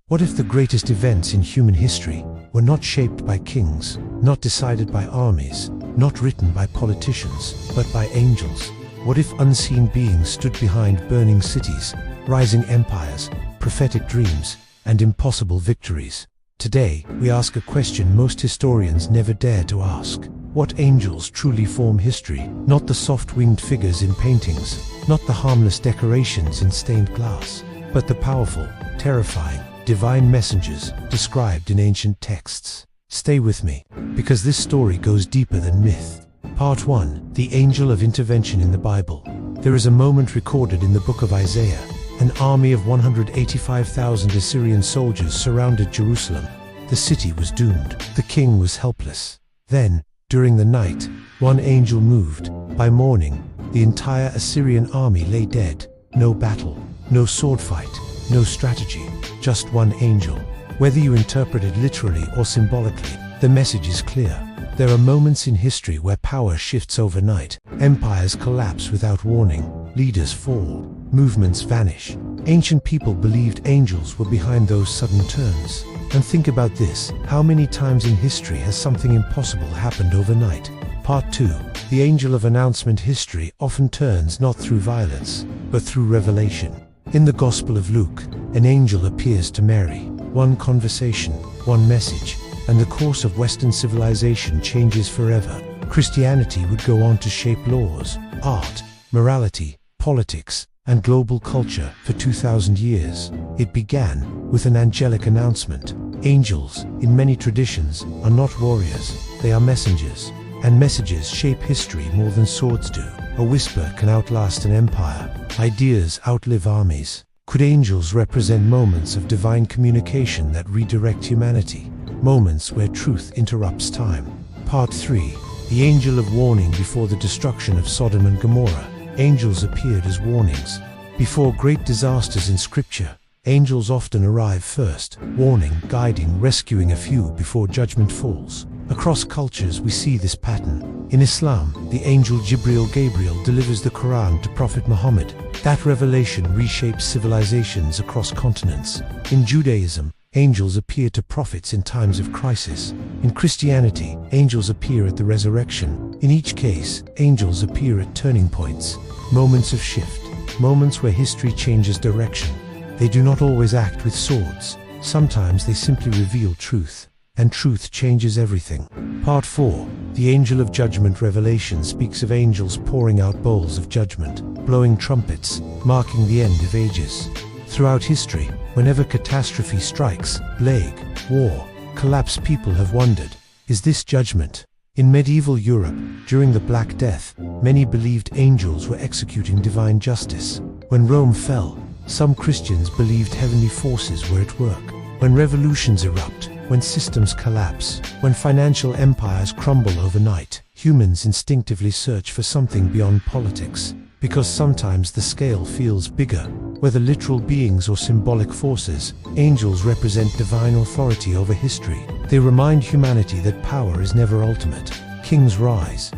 What if the greatest events in human history were not shaped by kings, not decided by armies, not written by politicians, but by angels? What if unseen beings stood behind burning cities, rising empires, prophetic dreams, and impossible victories? Today, we ask a question most historians never dare to ask. What angels truly form history? Not the soft-winged figures in paintings, not the harmless decorations in stained glass, but the powerful, terrifying, divine messengers described in ancient texts. Stay with me, because this story goes deeper than myth. Part 1. The Angel of Intervention in the Bible. There is a moment recorded in the book of Isaiah. An army of 185,000 Assyrian soldiers surrounded Jerusalem. The city was doomed. The king was helpless. Then, during the night, one angel moved. By morning, the entire Assyrian army lay dead. No battle, no sword fight, no strategy, just one angel. Whether you interpret it literally or symbolically, the message is clear. There are moments in history where power shifts overnight. Empires collapse without warning. Leaders fall. Movements vanish. Ancient people believed angels were behind those sudden turns. And think about this, how many times in history has something impossible happened overnight? Part 2. The angel of announcement. History often turns not through violence, but through revelation. In the Gospel of Luke, an angel appears to Mary. One conversation, one message, and the course of Western civilization changes forever. Christianity would go on to shape laws, art, morality, politics, and global culture for 2,000 years. It began with an angelic announcement. Angels, in many traditions, are not warriors, they are messengers. And messages shape history more than swords do. A whisper can outlast an empire. Ideas outlive armies. Could angels represent moments of divine communication that redirect humanity? Moments where truth interrupts time. Part 3. The angel of warning. Before the destruction of Sodom and Gomorrah, angels appeared as warnings. Before great disasters in Scripture, angels often arrive first, warning, guiding, rescuing a few before judgment falls. Across cultures we see this pattern. In Islam, the angel Gabriel delivers the Quran to Prophet Muhammad. That revelation reshapes civilizations across continents. In Judaism, angels appear to prophets in times of crisis. In Christianity, angels appear at the resurrection. In each case, angels appear at turning points, moments of shift, moments where history changes direction. They do not always act with swords. Sometimes they simply reveal truth. And truth changes everything. Part 4. The Angel of Judgment. Revelation speaks of angels pouring out bowls of judgment, blowing trumpets, marking the end of ages. Throughout history, whenever catastrophe strikes, plague, war, collapse, people have wondered, is this judgment? In medieval Europe, during the Black Death, many believed angels were executing divine justice. When Rome fell, some Christians believed heavenly forces were at work. When revolutions erupt, when systems collapse, when financial empires crumble overnight, humans instinctively search for something beyond politics. Because sometimes the scale feels bigger. Whether literal beings or symbolic forces, angels represent divine authority over history. They remind humanity that power is never ultimate. Kings rise,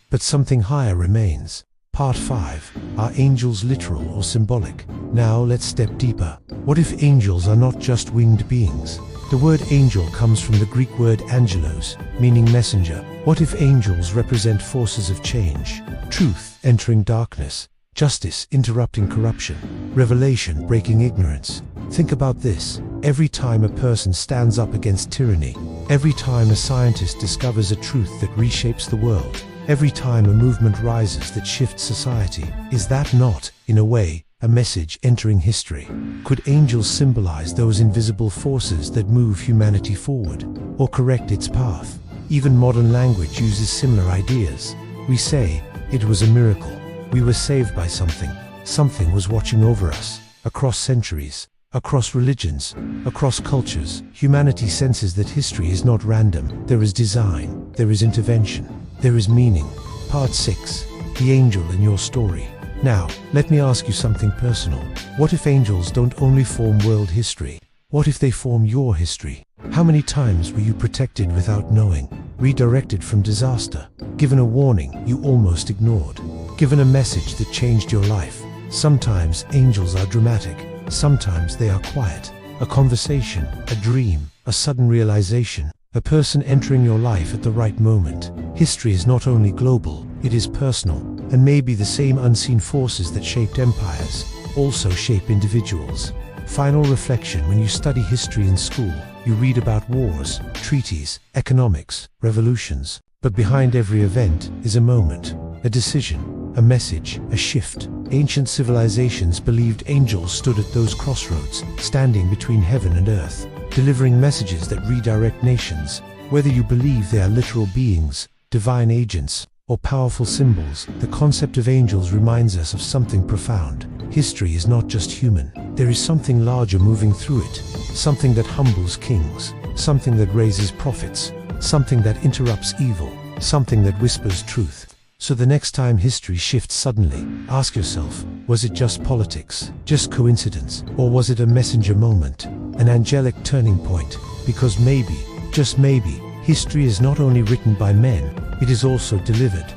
but something higher remains. Part 5. Are angels literal or symbolic? Now let's step deeper. What if angels are not just winged beings? The word angel comes from the Greek word angelos, meaning messenger. What if angels represent forces of change? Truth entering darkness, justice interrupting corruption, revelation breaking ignorance. Think about this. Every time a person stands up against tyranny, every time a scientist discovers a truth that reshapes the world, every time a movement rises that shifts society, is that not, in a way, a message entering history? Could angels symbolize those invisible forces that move humanity forward, or correct its path? Even modern language uses similar ideas. We say, it was a miracle. We were saved by something. Something was watching over us. Across centuries, across religions, across cultures, humanity senses that history is not random. There is design, there is intervention, there is meaning. Part 6. The Angel in Your Story. Now, let me ask you something personal. What if angels don't only form world history? What if they form your history? How many times were you protected without knowing? Redirected from disaster? Given a warning you almost ignored? Given a message that changed your life? Sometimes angels are dramatic. Sometimes they are quiet. a conversation, a dream, a sudden realization, a person entering your life at the right moment. History is not only global, it is personal, and maybe the same unseen forces that shaped empires also shape individuals. Final reflection: when you study history in school, you read about wars, treaties, economics, revolutions. But behind every event is a moment, a decision, a message, a shift. Ancient civilizations believed angels stood at those crossroads, standing between heaven and earth, delivering messages that redirect nations. Whether you believe they are literal beings, divine agents, or powerful symbols, the concept of angels reminds us of something profound. History is not just human. There is something larger moving through it, something that humbles kings, something that raises prophets, something that interrupts evil, something that whispers truth. So the next time history shifts suddenly, ask yourself, was it just politics, just coincidence, or was it a messenger moment, an angelic turning point? Because maybe, just maybe, history is not only written by men, it is also delivered